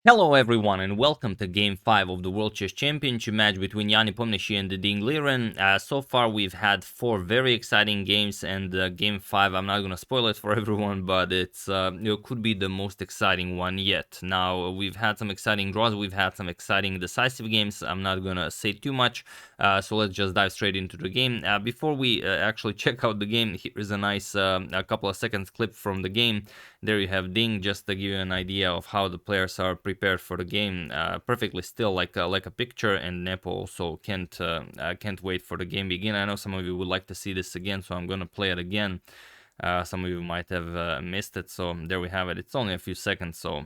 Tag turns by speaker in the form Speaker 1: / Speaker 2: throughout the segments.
Speaker 1: Hello everyone and welcome to Game 5 of the World Chess Championship match between Nepomniachtchi and the Ding Liren. So far we've had 4 very exciting games, and Game 5, I'm not gonna spoil it for everyone, but it could be the most exciting one yet. Now, we've had some exciting draws, we've had some exciting decisive games. I'm not gonna say too much, so let's just dive straight into the game. Before we actually check out the game, here's a nice a couple of seconds clip from the game. There you have Ding, just to give you an idea of how the players are prepared for the game. Perfectly still, like a picture, and Nepo also can't wait for the game begin. I know some of you would like to see this again, so I'm gonna play it again. Some of you might have missed it, so there we have it. It's only a few seconds, so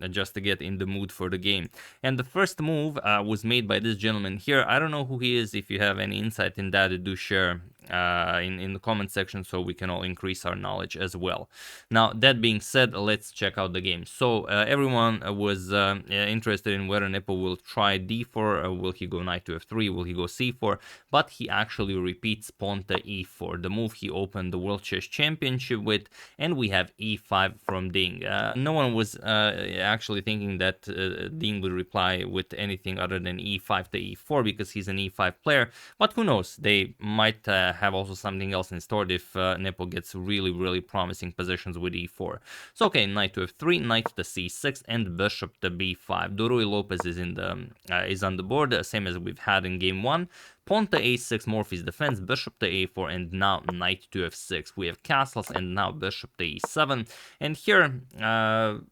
Speaker 1: just to get in the mood for the game. And the first move was made by this gentleman here. I don't know who he is. If you have any insight in that, do share in the comment section so we can all increase our knowledge as well. Now, that being said, let's check out the game. So everyone was interested in whether Nepo will try d4, will he go knight to f3, will he go c4, but he actually repeats pawn to e4, the move he opened the World Chess Championship with, and we have e5 from Ding. No one was actually thinking that Ding would reply with anything other than e5 to e4 because he's an e5 player, but who knows, they might have also something else in store if Nepo gets really promising positions with e4. So okay, knight to f3, knight to c6, and bishop to b5. Ruy Lopez is on the board, same as we've had in game 1. Pawn to a6, Morphy's defense, bishop to a4, and now knight to f6. We have castles, and now bishop to e7. And here,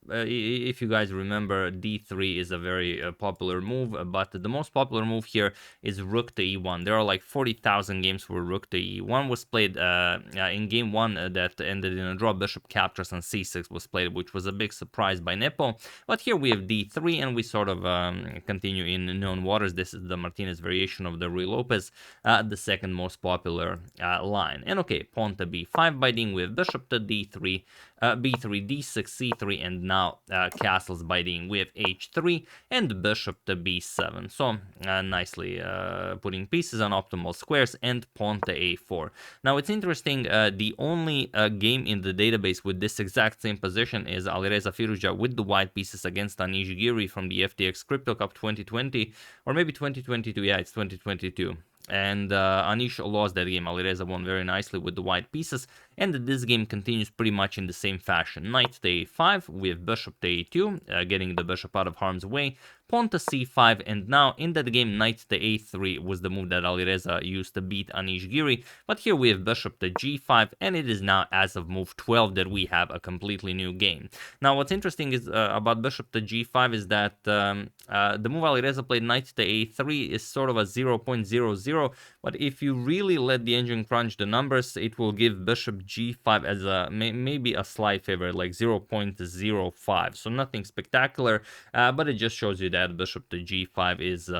Speaker 1: if you guys remember, d3 is a very popular move, but the most popular move here is rook to e1. There are like 40,000 games where rook to e1 was played. In game 1 that ended in a draw, bishop captures on c6 was played, which was a big surprise by Nepo. But here we have d3, and we sort of continue in known waters. This is the Martinez variation of the Ruy Lopez, the second most popular line. And okay, pawn to b5 by Ding, we have bishop to d3, b3, d6, c3, and now castles by Ding. We have h3 and bishop to b7. So nicely putting pieces on optimal squares, and pawn to a4. Now it's interesting, the only game in the database with this exact same position is Alireza Firuza with the white pieces against Anish Giri from the FTX Crypto Cup 2020, or maybe 2022, yeah, it's 2022. And Anish lost that game. Alireza won very nicely with the white pieces, and this game continues pretty much in the same fashion. Knight to a5 with bishop to a2, getting the bishop out of harm's way, pawn to c5, and now in that game knight to a3 was the move that Alireza used to beat Anish Giri, but here we have bishop to g5, and it is now as of move 12 that we have a completely new game. Now what's interesting is about bishop to g5 is that the move Alireza played knight to a3 is sort of a 0.00, but if you really let the engine crunch the numbers, it will give bishop g5 as a maybe a slight favorite, like 0.05, so nothing spectacular, but it just shows you that bishop to g5 is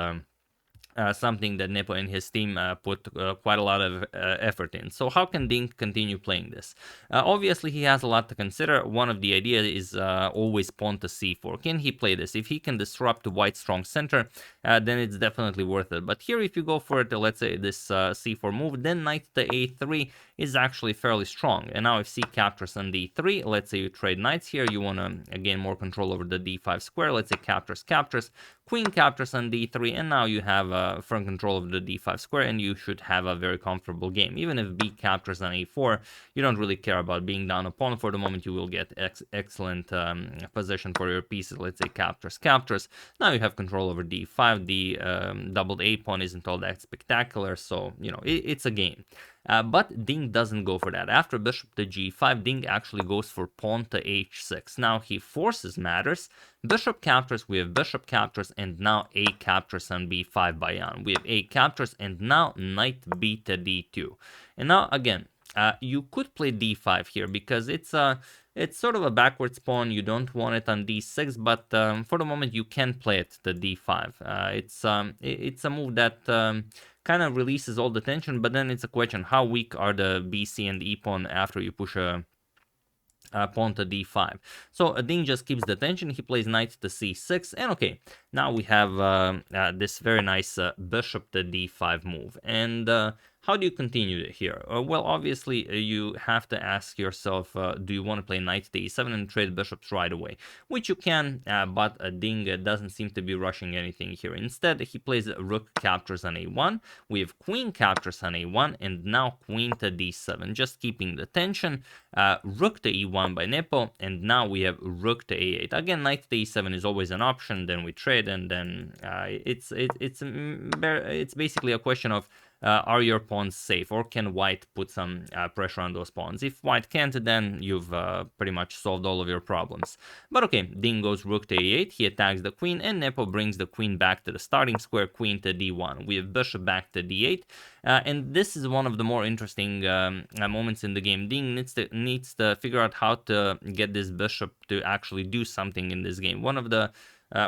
Speaker 1: something that Nepo and his team put quite a lot of effort in. So how can Ding continue playing this? Obviously, he has a lot to consider. One of the ideas is always pawn to c4. Can he play this? If he can disrupt the white strong center, then it's definitely worth it. But here, if you go for it, let's say this c4 move, then knight to a3 is actually fairly strong. And now if c captures on d3, let's say you trade knights here, you want to gain more control over the d5 square. Let's say captures, queen captures on d3, and now you have firm control of the d5 square, and you should have a very comfortable game. Even if b captures on a4, you don't really care about being down a pawn. For the moment, you will get excellent position for your pieces. Let's say captures. Now you have control over d5. The doubled a pawn isn't all that spectacular, so it's a game. But Ding doesn't go for that. After bishop to g5, Ding actually goes for pawn to h6. Now he forces matters. Bishop captures, we have bishop captures, and now a captures on b5 by Jan. We have a captures, and now knight b to d2. And now again, you could play d5 here because it's sort of a backwards pawn. You don't want it on d6, but for the moment you can play it to d5. It's a move that kind of releases all the tension, but then it's a question, how weak are the bc and e pawn after you push a pawn to d5. So Ding just keeps the tension. He plays knight to c6, and okay, now we have this very nice bishop to d5 move. And How do you continue here? Well, obviously, you have to ask yourself, do you want to play knight to e7 and trade bishops right away? Which you can, but Ding doesn't seem to be rushing anything here. Instead, he plays rook captures on a1, we have queen captures on a1, and now queen to d7, just keeping the tension. Rook to e1 by Nepo, and now we have rook to a8. Again, knight to e7 is always an option, then we trade, and then it's basically a question of are your pawns safe, or can white put some pressure on those pawns? If white can't, then you've pretty much solved all of your problems. But okay, Ding goes rook to a8, he attacks the queen, and Nepo brings the queen back to the starting square, queen to d1. We have bishop back to d8, and this is one of the more interesting moments in the game. Ding needs to figure out how to get this bishop to actually do something in this game. One of the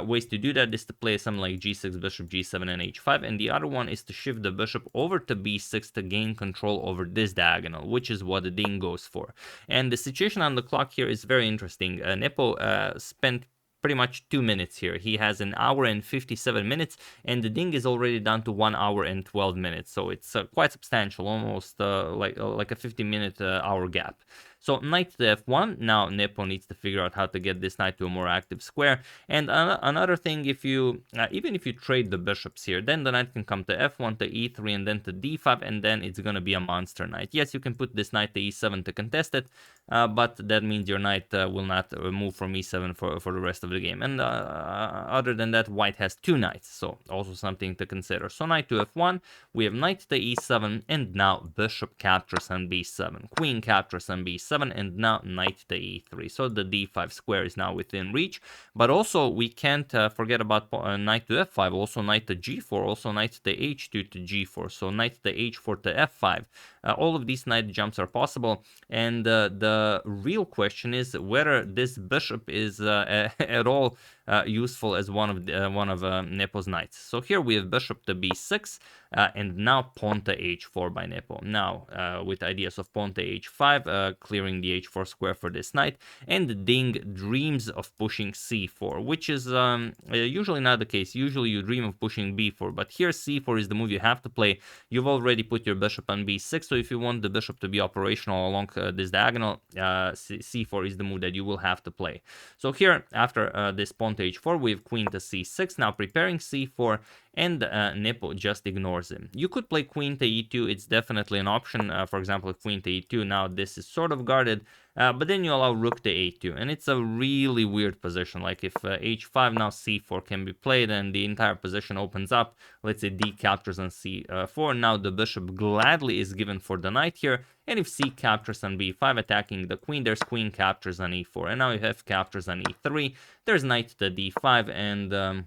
Speaker 1: ways to do that is to play something like g6, bishop g7, and h5, and the other one is to shift the bishop over to b6 to gain control over this diagonal, which is what the Ding goes for. And the situation on the clock here is very interesting. Nepo spent pretty much 2 minutes here. He has an hour and 57 minutes, and the Ding is already down to 1 hour and 12 minutes. So it's quite substantial, almost like a 50-minute hour gap. So knight to f1, now Nepo needs to figure out how to get this knight to a more active square. And another thing, if you even if you trade the bishops here, then the knight can come to f1, to e3, and then to d5, and then it's going to be a monster knight. Yes, you can put this knight to e7 to contest it, but that means your knight will not move from e7 for the rest of the game. And other than that, white has 2 knights, so also something to consider. So knight to f1, we have knight to e7, and now bishop captures on b7, queen captures on b7, and now knight to e3. So the d5 square is now within reach, but also we can't forget about knight to f5, also knight to g4, also knight to h2 to g4, so knight to h4 to f5. All of these knight jumps are possible, and the real question is whether this bishop is at all useful as one of Nepo's knights. So here we have bishop to b6, and now pawn to h4 by Nepo. Now with ideas of pawn to h5, clearing the h4 square for this knight, and Ding dreams of pushing c4, which is usually not the case. Usually you dream of pushing b4, but here c4 is the move you have to play. You've already put your bishop on b6, so if you want the bishop to be operational along this diagonal, c4 is the move that you will have to play. So here, after this pawn to h4, we have queen to c6, now preparing c4, and Nepo just ignores him. You could play queen to e2, it's definitely an option. For example, queen to e2, now this is sort of guarded, but then you allow rook to a2, and it's a really weird position. Like if h5, now c4 can be played, and the entire position opens up. Let's say d captures on c4, now the bishop gladly is given for the knight here, and if c captures on b5, attacking the queen, there's queen captures on e4, and now if f captures on e3, there's knight to d5, and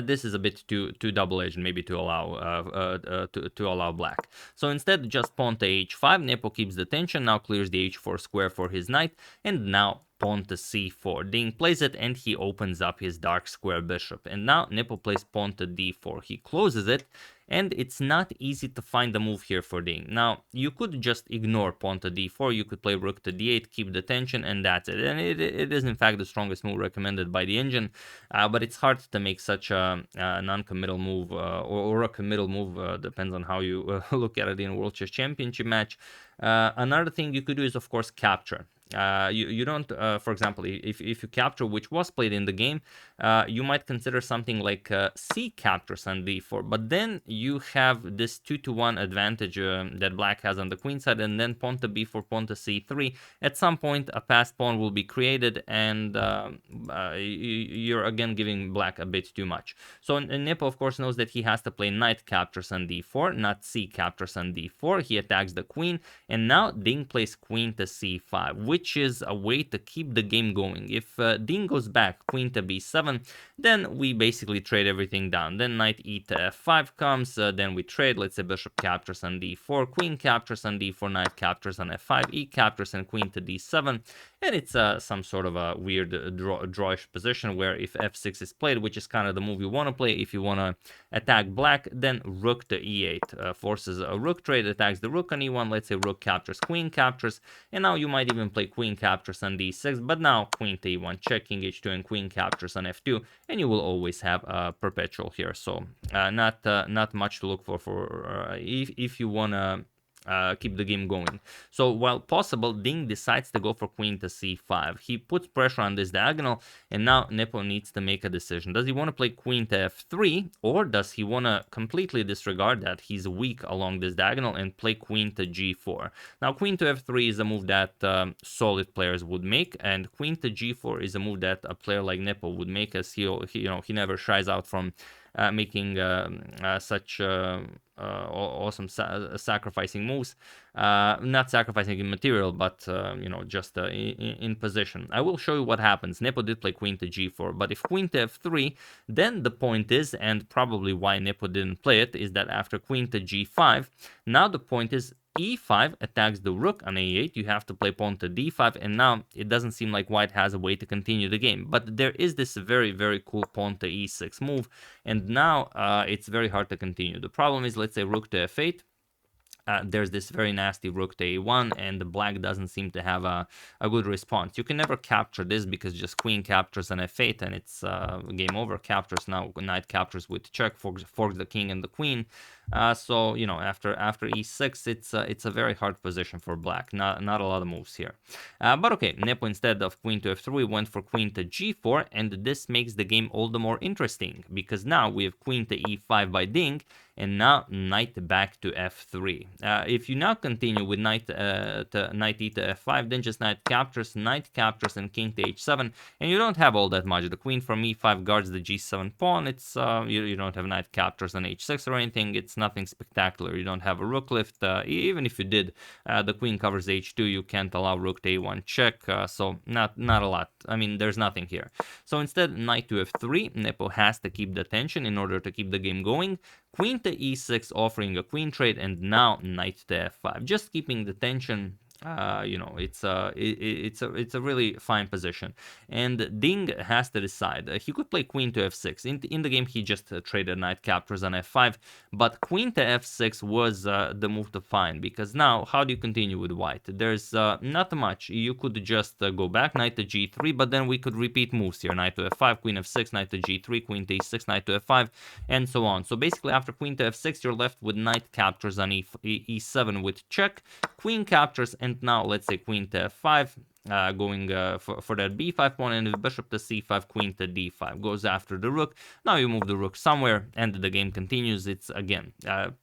Speaker 1: this is a bit too double-edged, maybe to allow black. So instead, just pawn to h5. Nepo keeps the tension, now clears the h4 square for his knight, and now pawn to c4. Ding plays it, and he opens up his dark square bishop. And now Nepo plays pawn to d4. He closes it, and it's not easy to find the move here for Ding. Now, you could just ignore pawn to d4, you could play rook to d8, keep the tension, and that's it. And it is in fact the strongest move recommended by the engine, but it's hard to make such a non-committal move, or a committal move, depends on how you look at it in a World Chess Championship match. Another thing you could do is, of course, capture. You don't, for example, if you capture, which was played in the game, you might consider something like c captures on d4, but then you have this 2-to-1 advantage that black has on the queen side, and then pawn to b4, pawn to c3. At some point, a passed pawn will be created, and you're again giving black a bit too much. So Nepo, of course, knows that he has to play knight captures on d4, not c captures on d4. He attacks the queen, and now Ding plays queen to c5, which is a way to keep the game going. If Ding goes back, queen to b7, then we basically trade everything down. Then knight e to f5 comes, then we trade. Let's say bishop captures on d4, queen captures on d4, knight captures on f5, e captures, and queen to d7. and it's some sort of a weird drawish position where if f6 is played, which is kind of the move you want to play, if you want to attack black, then rook to e8 forces a rook trade, attacks the rook on e1, let's say rook captures, queen captures, and now you might even play queen captures on d6, but now queen to e1, check, king h2, and queen captures on f2, and you will always have a perpetual here. So not much to look for if you want to keep the game going. So while possible, Ding decides to go for queen to c5. He puts pressure on this diagonal, and now Nepo needs to make a decision. Does he want to play queen to f3, or does he want to completely disregard that he's weak along this diagonal and play queen to g4? Now, queen to f3 is a move that solid players would make, and queen to g4 is a move that a player like Nepo would make, as he never shies out from making such awesome sacrificing moves, not sacrificing in material, but just in position. I will show you what happens. Nepo did play queen to g4, but if queen to f3, then the point is, and probably why Nepo didn't play it, is that after queen to g5, now the point is e5 attacks the rook on a8, you have to play pawn to d5, and now it doesn't seem like white has a way to continue the game. But there is this very, very cool pawn to e6 move, and now it's very hard to continue. The problem is, let's say rook to f8, there's this very nasty rook to a1, and the black doesn't seem to have a good response. You can never capture this because just queen captures on f8 and it's game over. Captures now, knight captures with check, forks the king and the queen. So after e6, it's a very hard position for black. Not a lot of moves here. But okay, Nepo instead of queen to f3 went for queen to g4, and this makes the game all the more interesting because now we have queen to e5 by Ding, and now knight back to f3. If you now continue with knight e to f5, then just knight captures, and king to h7, and you don't have all that much. The queen from e5 guards the g7 pawn. It's you don't have knight captures on h6 or anything. It's nothing spectacular. You don't have a rook lift. Even if you did, the queen covers h2. You can't allow rook to a1 check. So not a lot. I mean, there's nothing here. So instead, knight to f3. Nepo has to keep the tension in order to keep the game going. Queen to e6, offering a queen trade, and now knight to f5, just keeping the tension. It's a really fine position, and Ding has to decide. He could play queen to f6. In the game, he just traded knight captures on f5, but queen to f6 was the move to find, because now how do you continue with white? There's not much. You could just go back, knight to g3, but then we could repeat moves here: knight to f5, queen f6, knight to g3, queen to e6, knight to f5, and so on. So basically, after queen to f6, you're left with knight captures on e7 with check, queen captures, and now let's say queen to f5, going for that b5 pawn, and if bishop to c5, queen to d5 goes after the rook. Now you move the rook somewhere, and the game continues. It's again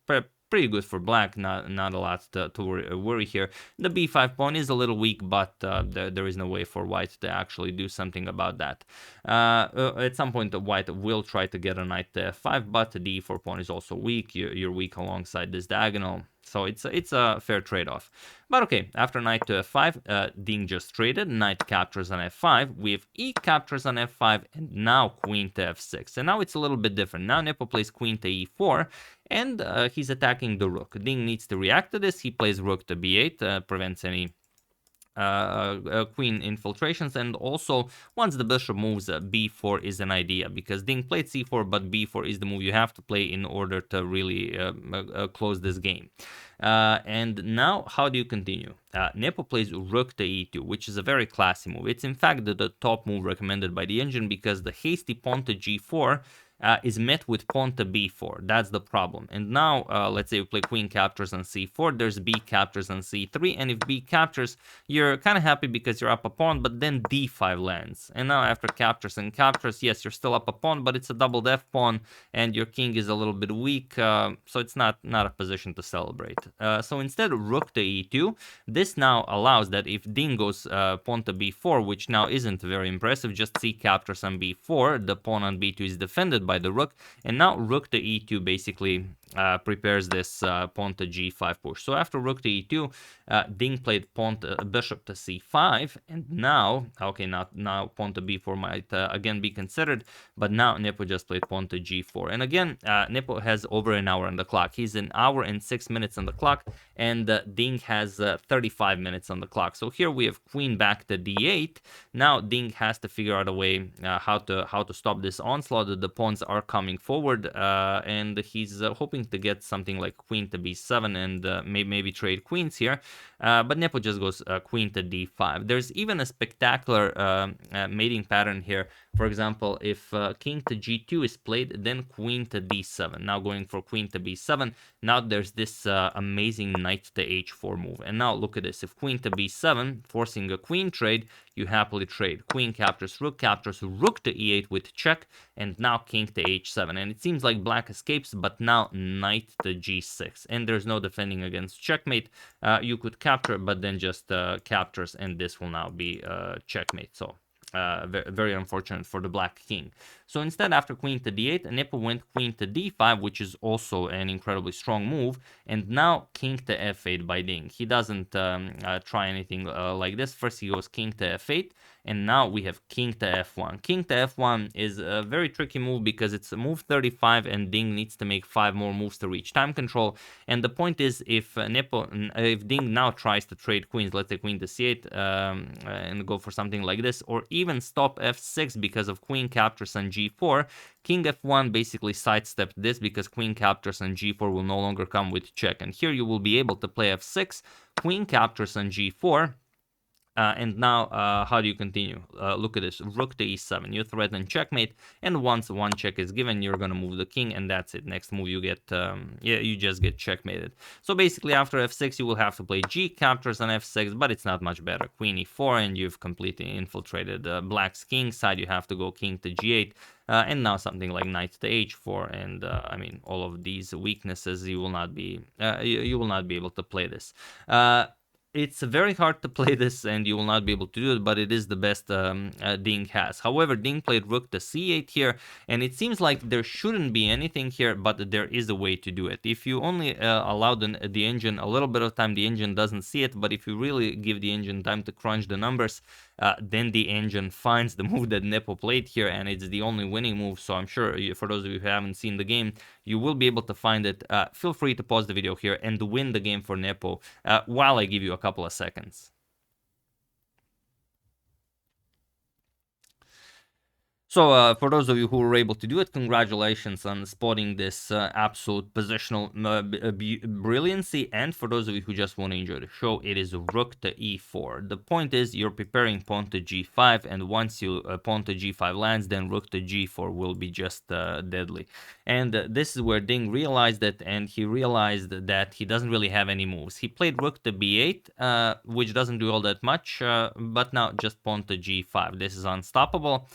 Speaker 1: pretty good for black. Not a lot to worry here. The b5 pawn is a little weak, but there is no way for white to actually do something about that. At some point, white will try to get a knight to f5, but the e4 pawn is also weak. You're weak alongside this diagonal. So it's a fair trade-off. But okay, after knight to f5, Ding just traded. Knight captures on f5. We have e captures on f5, and now queen to f6. And now it's a little bit different. Now Nepo plays queen to e4, and he's attacking the rook. Ding needs to react to this. He plays rook to b8, prevents any queen infiltrations, and also once the bishop moves, b4 is an idea, because Ding played c4, but b4 is the move you have to play in order to really close this game. And now how do you continue? Nepo plays rook to e2, which is a very classy move. It's in fact the top move recommended by the engine, because the hasty pawn to g4 is met with pawn to b4. That's the problem. And now, let's say we play queen captures on c4, there's b captures on c3, and if b captures, you're kind of happy because you're up a pawn, but then d5 lands. And now after captures and captures, yes, you're still up a pawn, but it's a doubled f pawn, and your king is a little bit weak, so it's not a position to celebrate. So instead, rook to e2. This now allows that if Ding goes pawn to b4, which now isn't very impressive, just c captures on b4, the pawn on b2 is defended by the rook, and now rook to e2 basically prepares this pawn to g5 push. So after rook to e2, Ding played bishop to c5, and now, okay, now pawn to b4 might again be considered, but now Nepo just played pawn to g4. And again, Nepo has over an hour on the clock. He's an hour and 6 minutes on the clock, and Ding has 35 5 minutes on the clock. So here we have queen back to d8. Now Ding has to figure out a way how to stop this onslaught. The pawns are coming forward, and he's hoping to get something like queen to b7 and maybe trade queens here. But Nepo just goes queen to d5. There's even a spectacular mating pattern here. For example, if king to g2 is played, then queen to d7. Now going for queen to b7. Now there's this amazing knight to h4 move. And now look at this. If queen to b7, forcing a queen trade, you happily trade. Queen captures, rook to e8 with check, and now king to h7. And it seems like black escapes, but now knight to g6. And there's no defending against checkmate. You could capture, but then just captures, and this will now be checkmate. So very unfortunate for the black king. So instead, after queen to d8, Nepo went queen to d5, which is also an incredibly strong move. And now king to f8 by Ding. He doesn't try anything like this. First he goes king to f8, and now we have king to f1. King to f1 is a very tricky move because it's a move 35, and Ding needs to make 5 more moves to reach time control. And the point is, if Ding now tries to trade queens, let's say queen to c8, and go for something like this, or even stop f6 because of queen captures on g4, king f1 basically sidestepped this because queen captures on g4 will no longer come with check. And here you will be able to play f6, queen captures on g4, and now, how do you continue? Look at this, rook to e7. You threaten checkmate, and once one check is given, you're gonna move the king, and that's it. Next move, you get, you just get checkmated. So basically, after f6, you will have to play g captures on f6, but it's not much better. Queen e4, and you've completely infiltrated black's king side. You have to go king to g8. And now something like knight to h4, and I mean, all of these weaknesses, you will not be able to play this. It's very hard to play this, and you will not be able to do it, but it is the best Ding has. However, Ding played rook to c8 here, and it seems like there shouldn't be anything here, but there is a way to do it. If you only allow the engine a little bit of time, the engine doesn't see it, but if you really give the engine time to crunch the numbers, then the engine finds the move that Nepo played here, and it's the only winning move. So I'm sure for those of you who haven't seen the game, you will be able to find it. Feel free to pause the video here and win the game for Nepo while I give you a couple of seconds. So for those of you who were able to do it, congratulations on spotting this absolute positional brilliancy. And for those of you who just want to enjoy the show, it is rook to e4. The point is, you're preparing pawn to g5, and once you pawn to g5 lands, then rook to g4 will be just deadly. And this is where Ding realized it, and he realized that he doesn't really have any moves. He played rook to b8, which doesn't do all that much, but now just pawn to g5. This is unstoppable.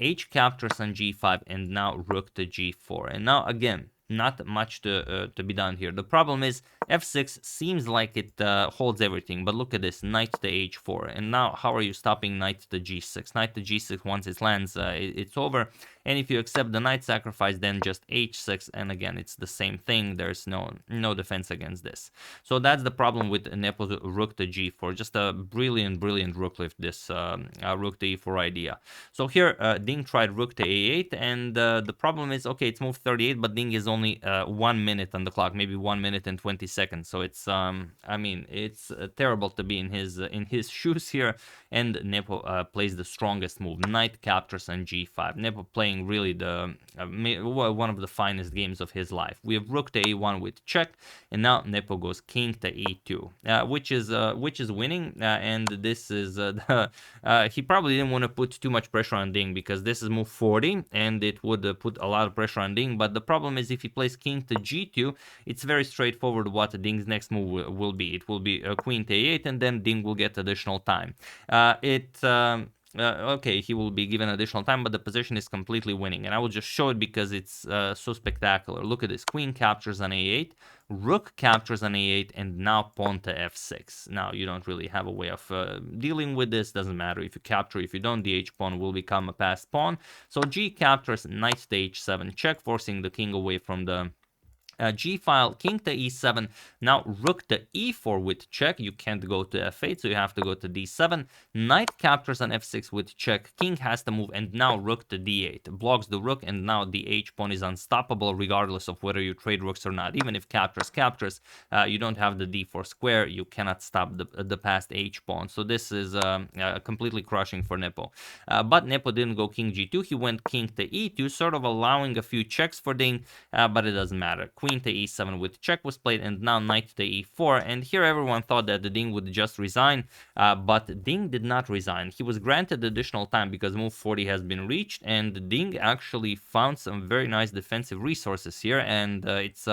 Speaker 1: H captures on g5, and now rook to g4. And now again, not much to be done here. The problem is f6 seems like it holds everything, but look at this, knight to h4. And now how are you stopping knight to g6? Knight to g6, once it lands, it's over. And if you accept the knight sacrifice, then just h6, and again, it's the same thing. There's no defense against this. So that's the problem with Nepo's rook to g4. Just a brilliant rook lift, this rook to e4 idea. So here, Ding tried rook to a8, and the problem is, okay, it's move 38, but Ding is only 1 minute on the clock, maybe 1 minute and 20 seconds. So it's, I mean, it's terrible to be in his shoes here. And Nepo plays the strongest move, knight captures on g5. Nepo playing really the one of the finest games of his life. We have rook to a1 with check, and now Nepo goes king to e2, which is winning. And this is he probably didn't want to put too much pressure on Ding, because this is move 40, and it would put a lot of pressure on Ding. But the problem is, if he plays king to g2, it's very straightforward what Ding's next move will be. It will be queen to a8, and then Ding will get additional time. Okay, he will be given additional time, but the position is completely winning. And I will just show it because it's so spectacular. Look at this. Queen captures on a8, rook captures on a8, and now pawn to f6. Now, you don't really have a way of dealing with this. Doesn't matter if you capture, if you don't, the h pawn will become a passed pawn. So g captures, knight to h7 check, forcing the king away from the G file, king to e7, now rook to e4 with check, you can't go to f8, so you have to go to d7, knight captures on f6 with check, king has to move, and now rook to d8, blocks the rook, and now the h-pawn is unstoppable regardless of whether you trade rooks or not. Even if captures, you don't have the d4 square, you cannot stop the passed h-pawn, so this is completely crushing for Nepo. But Nepo didn't go king g2, he went king to e2, sort of allowing a few checks for Ding, but it doesn't matter. Queen to e7 with check was played, and now knight to e4, and here everyone thought that the Ding would just resign, but Ding did not resign. He was granted additional time because move 40 has been reached, and Ding actually found some very nice defensive resources here, and it's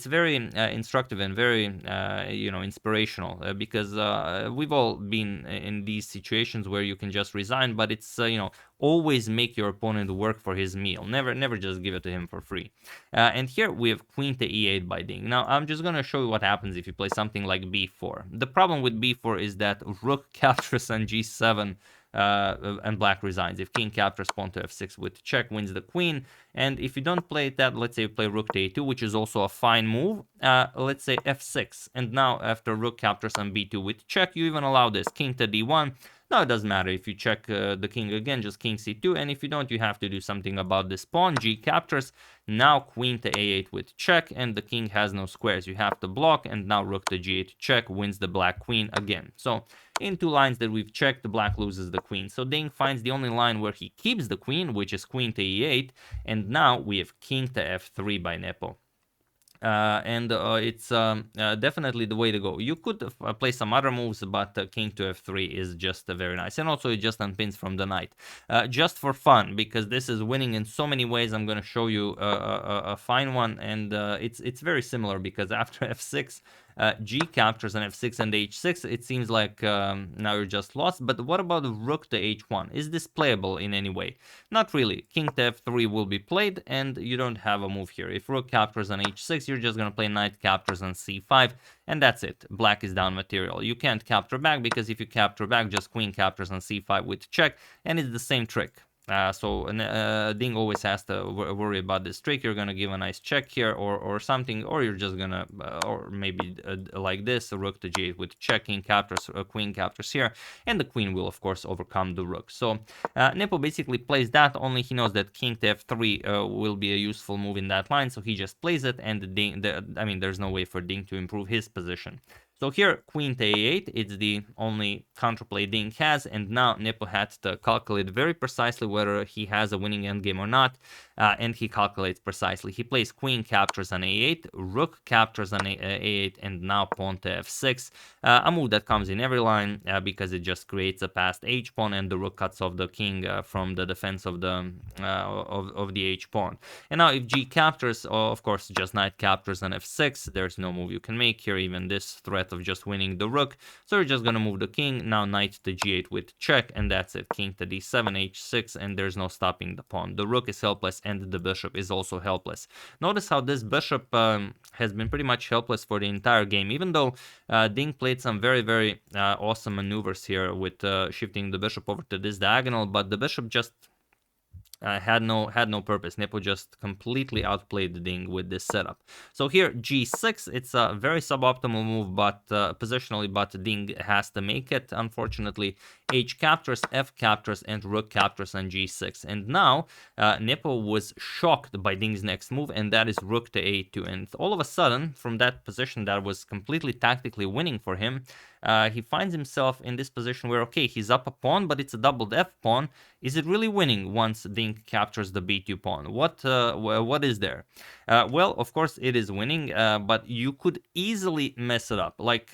Speaker 1: very instructive and very inspirational, because we've all been in these situations where you can just resign, but it's always make your opponent work for his meal, never just give it to him for free. And here we have queen to e8 by Ding. Now I'm just gonna show you what happens if you play something like b4. The problem with b4 is that rook captures on g7, and black resigns. If king captures, pawn to f6 with check wins the queen, and if you don't play that, let's say you play rook to a2, which is also a fine move, let's say f6, and now after rook captures on b2 with check, you even allow this, king to d1. Now it doesn't matter if you check the king again, just king c2, and if you don't, you have to do something about this pawn. G captures, now queen to a8 with check, and the king has no squares, you have to block, and now rook to g8 check wins the black queen again. So in 2 lines that we've checked, the black loses the queen. So Ding finds the only line where he keeps the queen, which is queen to e8, and now we have king to f3 by Nepo. It's definitely the way to go. You could play some other moves, but king to f3 is just very nice, and also it just unpins from the knight, just for fun, because this is winning in so many ways. I'm going to show you a fine one, and it's very similar, because after f6, G captures on f6 and h6, it seems like now you're just lost. But what about rook to h1? Is this playable in any way? Not really. King to f3 will be played, and you don't have a move here. If rook captures on h6, you're just gonna play knight captures on c5, and that's it. Black is down material. You can't capture back, because if you capture back, just queen captures on c5 with check, and it's the same trick. Ding always has to worry about this trick. You're gonna give a nice check here, or something, or you're just gonna, or maybe like this, a rook to g8 with check, king captures, queen captures here, and the queen will of course overcome the rook. So Nepo basically plays that, only he knows that king to f3 will be a useful move in that line, so he just plays it, and there's no way for Ding to improve his position. So here, queen to a8, it's the only counterplay Ding has, and now Nepo had to calculate very precisely whether he has a winning endgame or not, and he calculates precisely. He plays queen captures on a8, rook captures on a8, and now pawn to f6, a move that comes in every line, because it just creates a passed h-pawn, and the rook cuts off the king from the defense of the h-pawn. And now if g captures, of course, just knight captures on f6, there's no move you can make here, even this threat of just winning the rook, so you're just gonna move the king, now knight to g8 with check, and that's it. King to d7, h6, and there's no stopping the pawn. The rook is helpless, and the bishop is also helpless. Notice how this bishop has been pretty much helpless for the entire game, even though Ding played some very awesome maneuvers here with shifting the bishop over to this diagonal, but the bishop just had no purpose. Nepo just completely outplayed the Ding with this setup. So here g6, it's a very suboptimal move, but positionally, but Ding has to make it. Unfortunately, h captures, f captures, and rook captures on g6. And now Nepo was shocked by Ding's next move, and that is rook to a2. And all of a sudden, from that position that was completely tactically winning for him, he finds himself in this position where, okay, he's up a pawn, but it's a doubled f pawn. Is it really winning once Ding captures the b2 pawn? What is there? Well, of course it is winning, but you could easily mess it up. Like,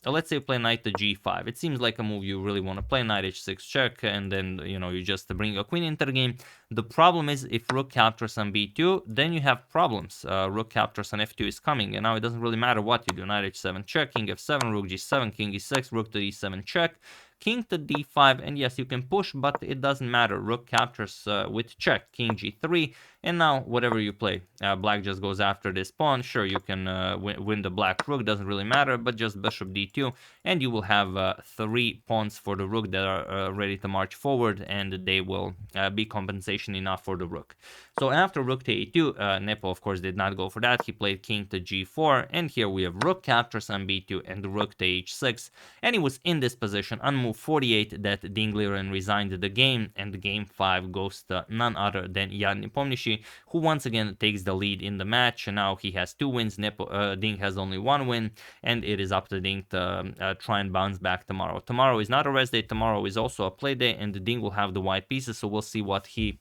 Speaker 1: let's say you play knight to g5. It seems like a move you really want to play, knight h6 check, and then, you just bring a queen into the game. The problem is if rook captures on b2, then you have problems. Rook captures on f2 is coming, and now it doesn't really matter what you do. Knight h7 check, king f7, rook g7, king e6, rook to e7 check, king to d5, and yes, you can push, but it doesn't matter. Rook captures with check, king g3, and now whatever you play, black just goes after this pawn, sure, you can win the black rook, doesn't really matter, but just bishop d2, and you will have 3 pawns for the rook that are ready to march forward, and they will be compensation enough for the rook. So after rook to a2, Nepo of course did not go for that. He played king to g4, and here we have rook captures on b2 and rook to h6, and he was in this position on move 48 that Ding Liren resigned the game, and game 5 goes to none other than Llada Nepomniachtchi, who once again takes the lead in the match. And now he has 2 wins, Ding has only 1 win, and it is up to Ding to try and bounce back tomorrow. Tomorrow is not a rest day, tomorrow is also a play day, and Ding will have the white pieces, so we'll see what he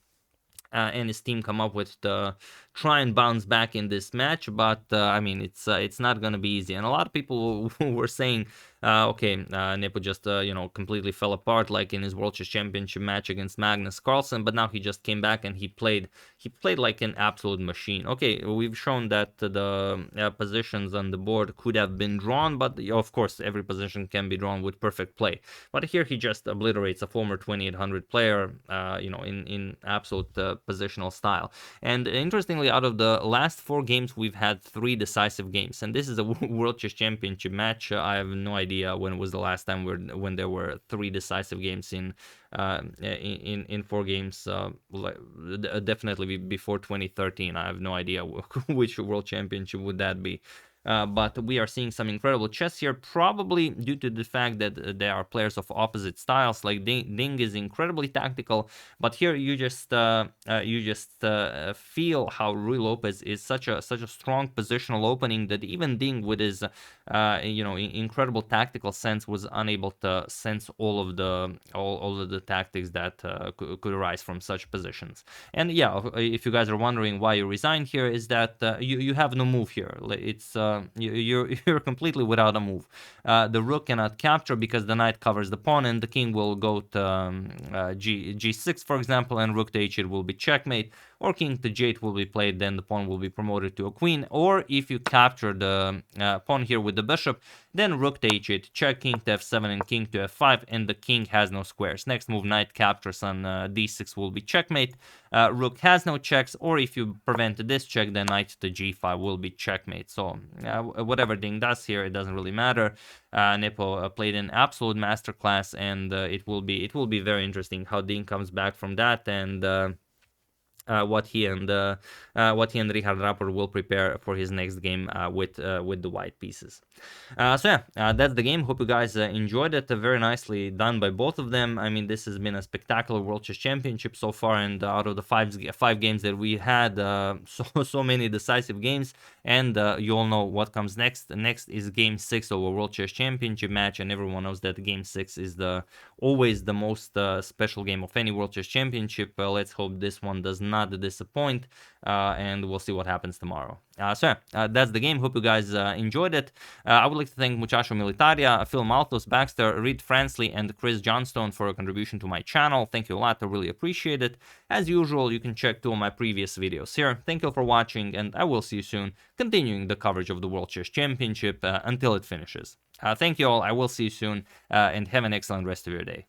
Speaker 1: and his team come up with to try and bounce back in this match. But I mean, it's not gonna be easy, and a lot of people were saying, okay, Nepo just completely fell apart like in his World Chess Championship match against Magnus Carlsen, but now he just came back and he played like an absolute machine. Okay, we've shown that the positions on the board could have been drawn, but of course every position can be drawn with perfect play. But here he just obliterates a former 2800 player, in absolute positional style. And interestingly, out of the last 4 games, we've had 3 decisive games, and this is a World Chess Championship match. I have no idea when was the last time when there were 3 decisive games in 4 games. Definitely before 2013. I have no idea which World Championship would that be. But we are seeing some incredible chess here, probably due to the fact that there are players of opposite styles. Like Ding is incredibly tactical, but here you just feel how Ruy Lopez is such a strong positional opening that even Ding, with his incredible tactical sense, was unable to sense all of the tactics that could arise from such positions. And yeah, if you guys are wondering why you resigned here, is that you have no move here. It's you're completely without a move. The rook cannot capture because the knight covers the pawn, and the king will go to g6, for example, and rook to h8 will be checkmate, or king to g8 will be played, then the pawn will be promoted to a queen. Or if you capture the pawn here with the bishop, then rook to h8, check, king to f7, and king to f5, and the king has no squares. Next move, knight captures on d6 will be checkmate. Rook has no checks, or if you prevent this check, then knight to g5 will be checkmate. So whatever Ding does here, it doesn't really matter. Nepo played an absolute masterclass, and it will be very interesting how Ding comes back from that, and what he and Richard Rapport will prepare for his next game with the white pieces. So yeah, that's the game. Hope you guys enjoyed it. Very nicely done by both of them. I mean, this has been a spectacular World Chess Championship so far, and out of the five games that we had, so many decisive games. And you all know what comes next. Next is Game 6 of a World Chess Championship match, and everyone knows that Game 6 is always the most special game of any World Chess Championship. Let's hope this one does not disappoint, and we'll see what happens tomorrow. So that's the game. Hope you guys enjoyed it. I would like to thank Muchacho Militaria, Phil Maltos, Baxter, Reed Fransley, and Chris Johnstone for a contribution to my channel. Thank you a lot. I really appreciate it. As usual, you can check 2 of my previous videos here. Thank you for watching, and I will see you soon, continuing the coverage of the World Chess Championship until it finishes. Thank you all. I will see you soon, and have an excellent rest of your day.